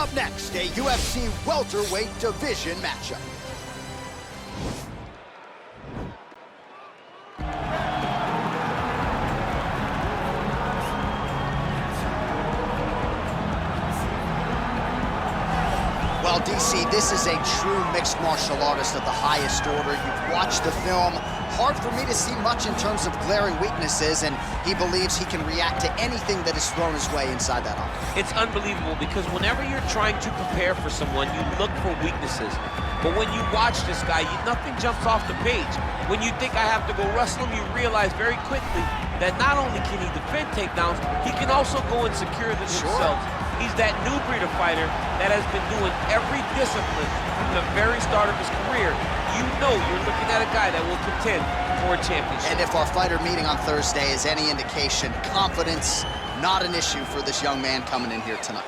Up next, a UFC welterweight division matchup. Well, DC, this is a true mixed martial artist of the highest order. You've watched the film. Hard for me to see much in terms of glaring weaknesses, and he believes he can react to anything that is thrown his way inside that octagon. It's unbelievable because whenever you're trying to prepare for someone, you look for weaknesses. But when you watch this guy, nothing jumps off the page. When you think I have to go wrestle him, you realize very quickly that not only can he defend takedowns, he can also go and secure them himself. He's that new breed of fighter that has been doing every discipline from the very start of his career. You know you're looking at a guy that will contend for a championship. And if our fighter meeting on Thursday is any indication, confidence, not an issue for this young man coming in here tonight.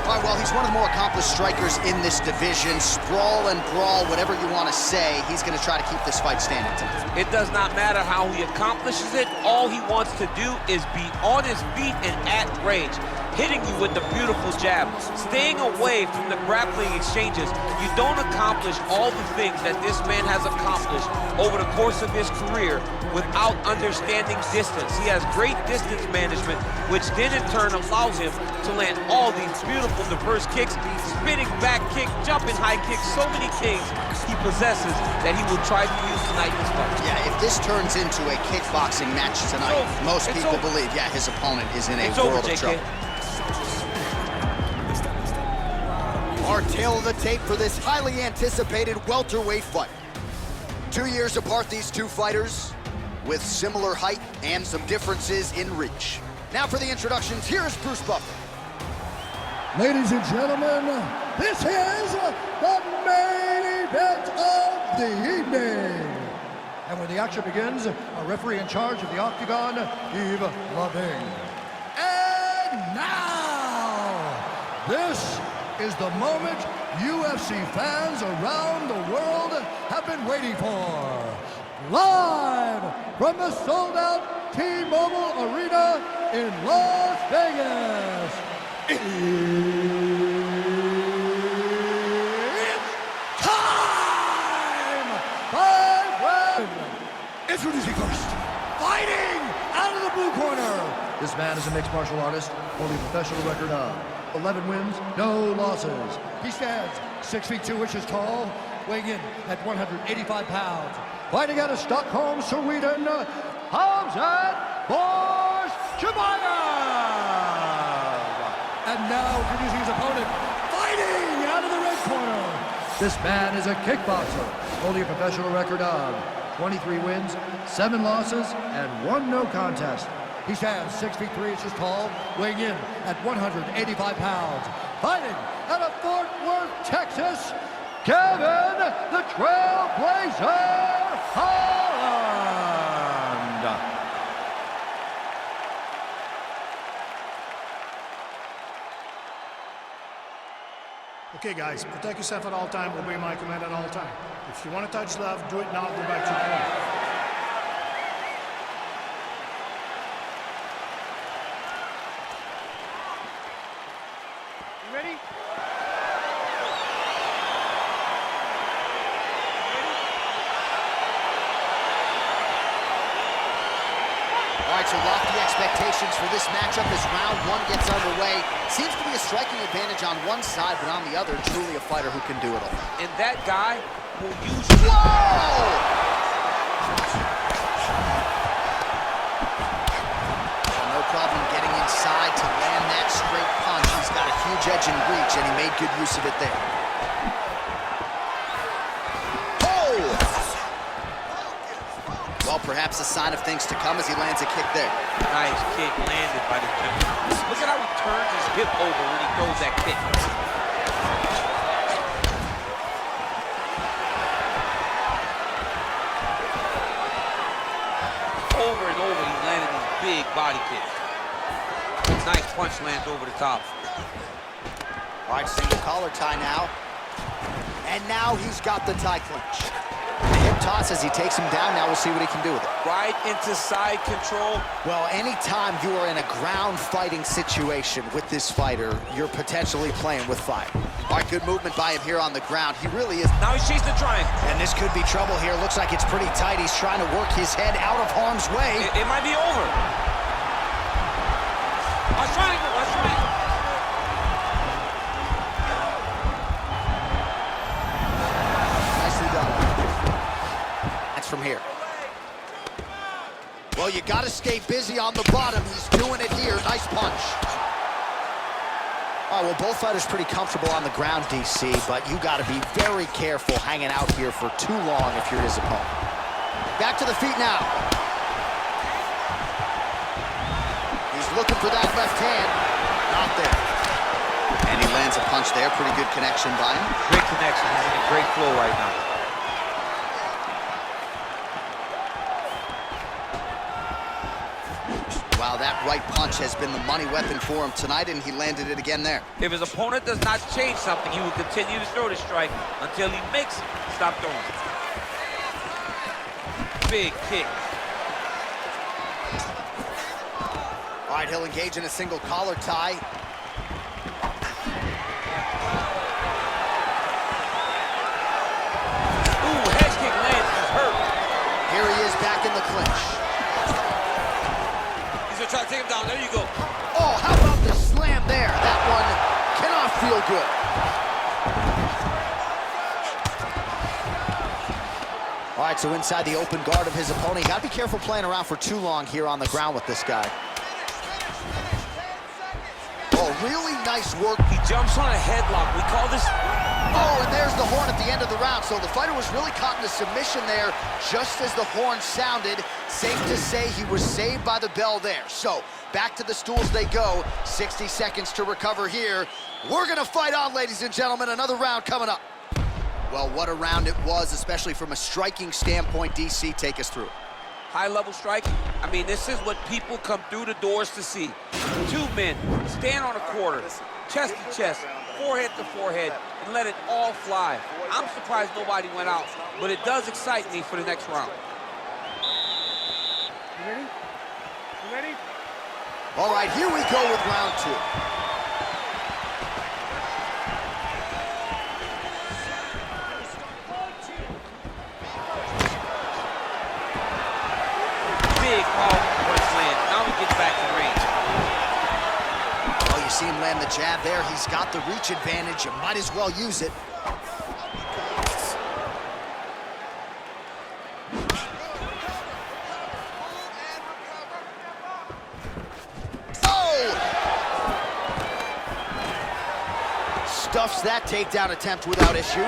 All right, well, he's one of the more accomplished strikers in this division. Sprawl and brawl, whatever you want to say, he's going to try to keep this fight standing tonight. It does not matter how he accomplishes it. All he wants to do is be on his feet and at range, hitting you with the beautiful jab, staying away from the grappling exchanges. You don't accomplish all the things that this man has accomplished over the course of his career without understanding distance. He has great distance management, which then in turn allows him to land all these beautiful diverse kicks, spinning back kick, jumping high kicks, so many things he possesses that he will try to use tonight in this fight. Yeah, if this turns into a kickboxing match tonight, most people believe, yeah, his opponent is in a world of trouble. Our tale of the tape for this highly anticipated welterweight fight. 2 years apart, these two fighters, with similar height and some differences in reach. Now for the introductions, here is Bruce Buffer. Ladies and gentlemen, this is the main event of the evening. And when the action begins, our referee in charge of the Octagon, Yves Laving. And now, this is the moment UFC fans around the world have been waiting for. Live from the sold-out T-Mobile Arena in Las Vegas. It's time! 5 rounds. Introducing first, fighting out of the blue corner. This man is a mixed martial artist, holding a professional record of 11 wins, no losses. He stands 6 feet 2 inches tall, weighing in at 185 pounds. Fighting out of Stockholm, Sweden, Khamzat Chimaev. And now introducing his opponent, fighting out of the red corner. This man is a kickboxer, holding a professional record of 23 wins, 7 losses, and 1 no contest. He stands 6 feet 3 inches tall, weighing in at 185 pounds. Fighting out of Fort Worth, Texas, Kevin the Trailblazer Holland. Okay, guys, protect yourself at all time, obey my command at all time. If you want to touch love, do it now, go back to your corner. Ready? All right, so lofty expectations for this matchup as round 1 gets underway. Seems to be a striking advantage on one side, but on the other, truly a fighter who can do it all. And that guy will use... Whoa! No problem getting inside to land that straight punch. He's got a huge edge and reach, and he made good use of it there. Well, perhaps a sign of things to come as he lands a kick there. Nice kick landed by the gentleman. Look at how he turns his hip over when he throws that kick. Over and over, he's landing these big body kicks. Nice punch lands over the top. All right, single collar tie now. And now he's got the tie clinch. The hip hip toss as he takes him down. Now we'll see what he can do with it. Right into side control. Well, anytime you are in a ground fighting situation with this fighter, you're potentially playing with fire. All right, good movement by him here on the ground. He really is. Now he's chasing the triangle. And this could be trouble here. Looks like it's pretty tight. He's trying to work his head out of harm's way. It might be over. Watch triangle, watch triangle. Nicely done. That's from here. Well, you got to stay busy on the bottom. He's doing it here. Nice punch. All right, well, both fighters pretty comfortable on the ground, DC, but you got to be very careful hanging out here for too long if you're his opponent. Back to the feet now. He's looking for that left hand. Not there. And he lands a punch there. Pretty good connection by him. Great connection. He's in a great flow right now. Wow, that right punch has been the money weapon for him tonight, and he landed it again there. If his opponent does not change something, he will continue to throw the strike until he makes it stop throwing. Big kick. All right, he'll engage in a single collar tie. Ooh, head kick lands. He's hurt. Here he is back in the clinch. He's gonna try to take him down. There you go. Oh, how about the slam there? That one cannot feel good. All right, so inside the open guard of his opponent. You gotta be careful playing around for too long here on the ground with this guy. Oh, really nice work. He jumps on a headlock. We call this... Oh, and there's the horn at the end of the round. So the fighter was really caught in a submission there just as the horn sounded. Safe to say he was saved by the bell there. So back to the stools they go. 60 seconds to recover here. We're gonna fight on, ladies and gentlemen. Another round coming up. Well, what a round it was, especially from a striking standpoint. DC, take us through it. High-level striking. I mean, this is what people come through the doors to see. Two men stand on a quarter, chest to chest, forehead to forehead, and let it all fly. I'm surprised nobody went out, but it does excite me for the next round. You ready? You ready? All right, here we go with round two. Big punch land. Now he gets back to range. Oh, you see him land the jab there. He's got the reach advantage. You might as well use it. Oh! Stuffs that takedown attempt without issue.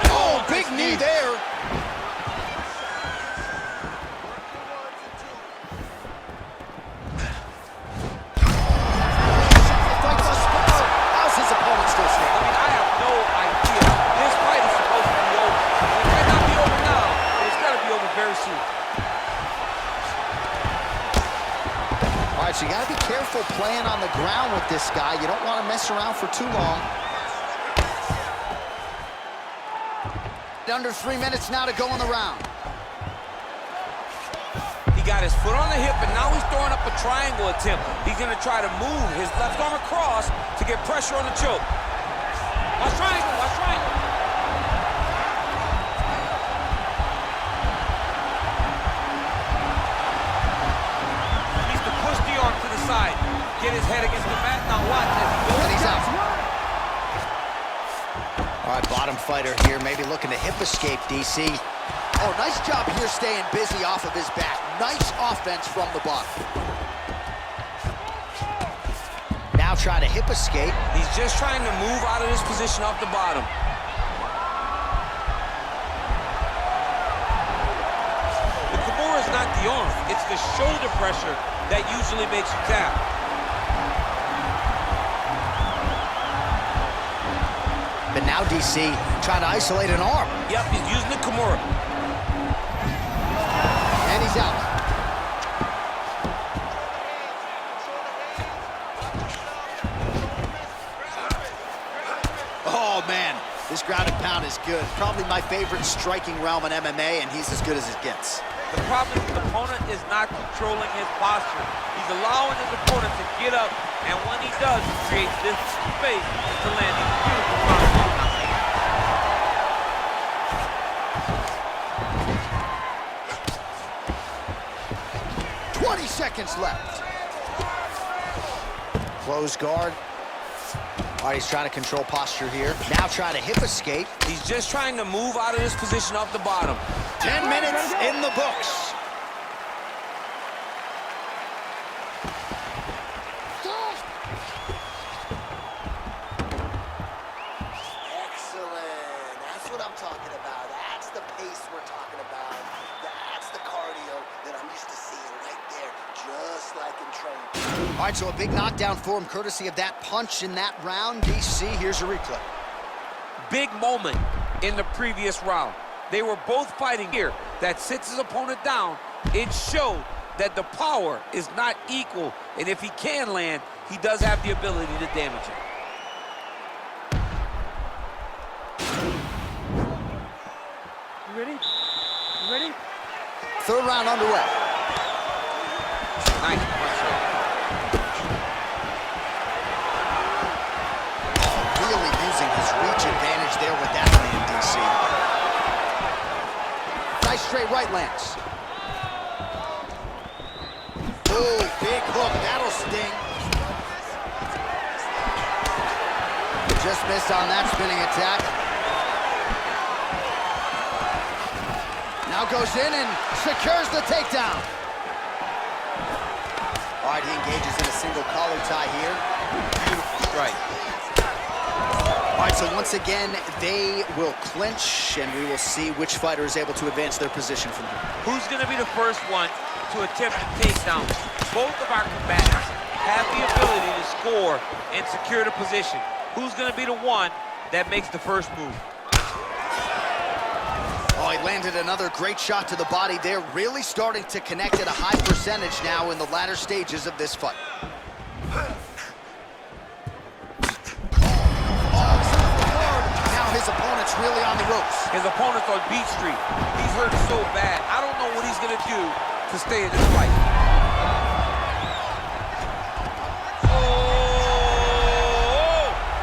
Oh, big knee there. So you gotta be careful playing on the ground with this guy. You don't want to mess around for too long. Under 3 minutes now to go in the round. He got his foot on the hip, and now he's throwing up a triangle attempt. He's gonna try to move his left arm across to get pressure on the choke. Watch triangle, watch triangle. Side. Get his head against the mat. Now watch as he goes. And he's out. All right, bottom fighter here, maybe looking to hip escape, DC. Oh, nice job here staying busy off of his back. Nice offense from the bottom. Now trying to hip escape. He's just trying to move out of this position off the bottom. The Kimura is not the arm. It's the shoulder pressure that usually makes you tap. But now DC trying to isolate an arm. Yep, he's using the Kimura. And he's out. Oh, man. This ground and pound is good. Probably my favorite striking realm in MMA, and he's as good as it gets. The problem is the opponent is not controlling his posture. He's allowing his opponent to get up, and when he does, he creates this space to land these beautiful pound. 20 seconds left. Close guard. All right, he's trying to control posture here. Now trying to hip escape. He's just trying to move out of this position off the bottom. 10 minutes in the books. Excellent. That's what I'm talking about. That's the pace we're talking about. That's the cardio that I'm used to seeing right there, just like in training. All right, so a big knockdown for him, courtesy of that punch in that round. DC, here's a replay. Big moment in the previous round. They were both fighting here. That sits his opponent down. It showed that the power is not equal, and if he can land, he does have the ability to damage it. You ready? You ready? Third round underway. Nice punch there. Really using his reach advantage there with that land, DC. Nice straight right lands. Oh, big hook, that'll sting. Just missed on that spinning attack. Now goes in and secures the takedown. All right, he engages in a single collar tie here. Beautiful strike. All right, so once again, they will clinch, and we will see which fighter is able to advance their position from here. Who's going to be the first one to attempt a takedown? Both of our combatants have the ability to score and secure the position. Who's going to be the one that makes the first move? Oh, he landed another great shot to the body there, really starting to connect at a high percentage now in the latter stages of this fight. Now his opponent's really on the ropes. His opponent's on beat street. He's hurt so bad. I don't know what he's going to do to stay in this fight.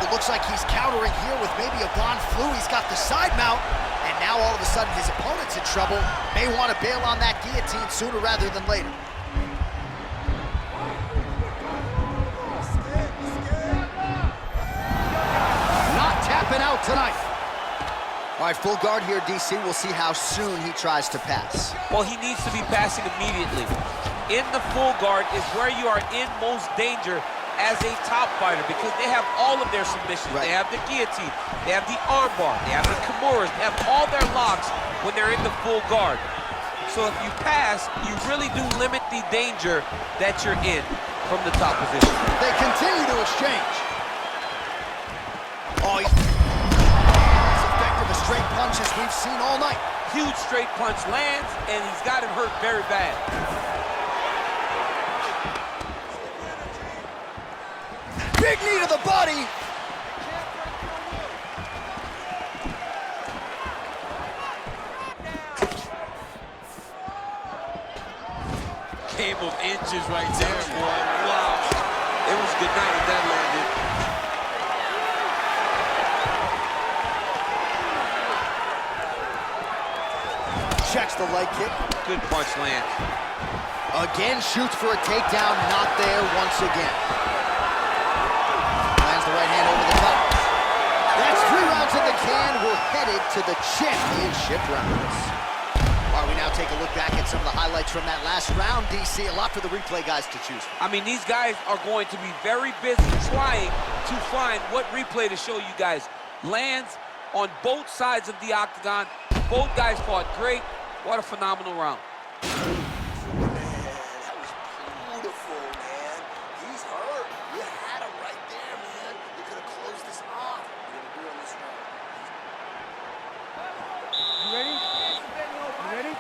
It looks like he's countering here with maybe a Von Flu. He's got the side mount, and now all of a sudden his opponent's in trouble. May want to bail on that guillotine sooner rather than later. Not tapping out tonight. All right, full guard here, DC. We'll see how soon he tries to pass. Well, he needs to be passing immediately. In the full guard is where you are in most danger as a top fighter, because they have all of their submissions. Right. They have the guillotine, they have the armbar, they have the kimuras, they have all their locks when they're in the full guard. So if you pass, you really do limit the danger that you're in from the top position. They continue to exchange. Oh, he's as effective a straight punch as we've seen all night. Huge straight punch lands, and he's got him hurt very bad. Big knee to the body. Game of inches right there, boy. Wow. It was good night if that landed. Checks the leg kick. Good punch lands. Again, shoots for a takedown. Not there once again. Lands the right hand over the top. That's 3 rounds in the can. We're headed to the championship rounds. All right, we now take a look back at some of the highlights from that last round, DC. A lot for the replay guys to choose from. I mean, these guys are going to be very busy trying to find what replay to show you guys. Lands on both sides of the octagon. Both guys fought great. What a phenomenal round. Man, that was beautiful, man. He's hurt. You had him right there, man. You could have closed this off. You didn't do it on this round. You ready? You ready?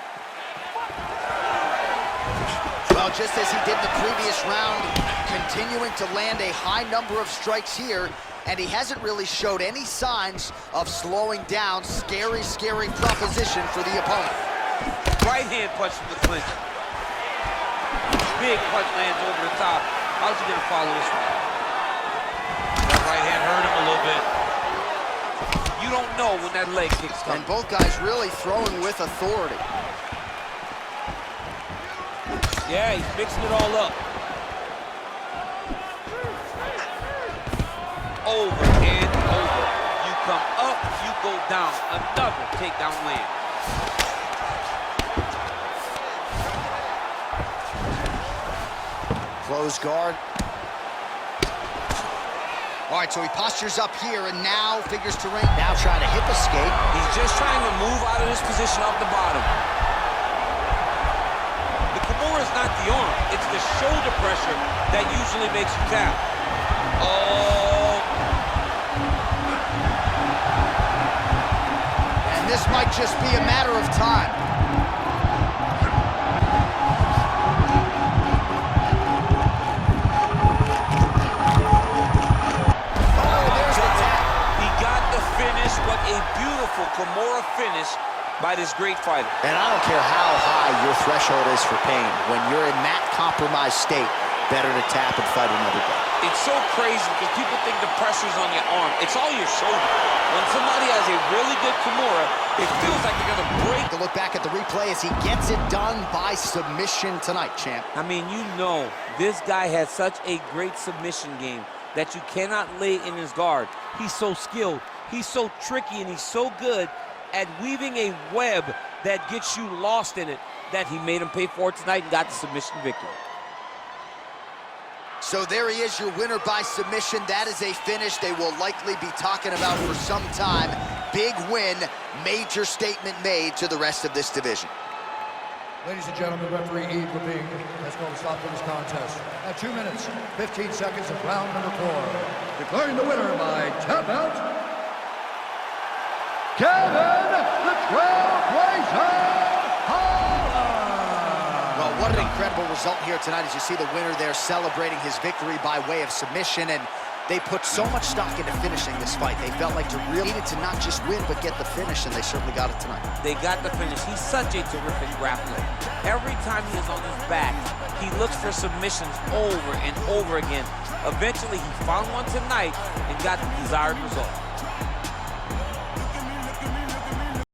Well, just as he did the previous round, continuing to land a high number of strikes here, and he hasn't really showed any signs of slowing down. Scary, scary proposition for the opponent. Right hand punch from the clinch. Big punch lands over the top. How's he gonna follow this one? That right hand hurt him a little bit. You don't know when that leg kick's coming. And both guys really throwing with authority. Yeah, he's mixing it all up. Over and over. You come up, you go down. Another takedown land. Close guard. All right, so he postures up here and now figures to ring. Now trying to hip escape. He's just trying to move out of this position off the bottom. The Kimura is not the arm. It's the shoulder pressure that usually makes you tap. Oh. And this might just be a matter of time. What a beautiful Kimura finish by this great fighter. And I don't care how high your threshold is for pain. When you're in that compromised state, better to tap and fight another day. It's so crazy because people think the pressure's on your arm. It's all your shoulder. When somebody has a really good Kimura, it feels like they're gonna break. To look back at the replay as he gets it done by submission tonight, champ. I mean, you know, this guy has such a great submission game that you cannot lay in his guard. He's so skilled. He's so tricky, and he's so good at weaving a web that gets you lost in it that he made him pay for it tonight and got the submission victory. So there he is, your winner by submission. That is a finish they will likely be talking about for some time. Big win, major statement made to the rest of this division. Ladies and gentlemen, referee Yves Levine has called a stop to this contest at 2 minutes, 15 seconds of round number 4. Declaring the winner by tap out, Kevin, the Trailblazer Holland! Well, what an incredible result here tonight as you see the winner there celebrating his victory by way of submission, and they put so much stock into finishing this fight. They felt like to really needed to not just win, but get the finish, and they certainly got it tonight. They got the finish. He's such a terrific grappler. Every time he is on his back, he looks for submissions over and over again. Eventually, he found one tonight and got the desired result.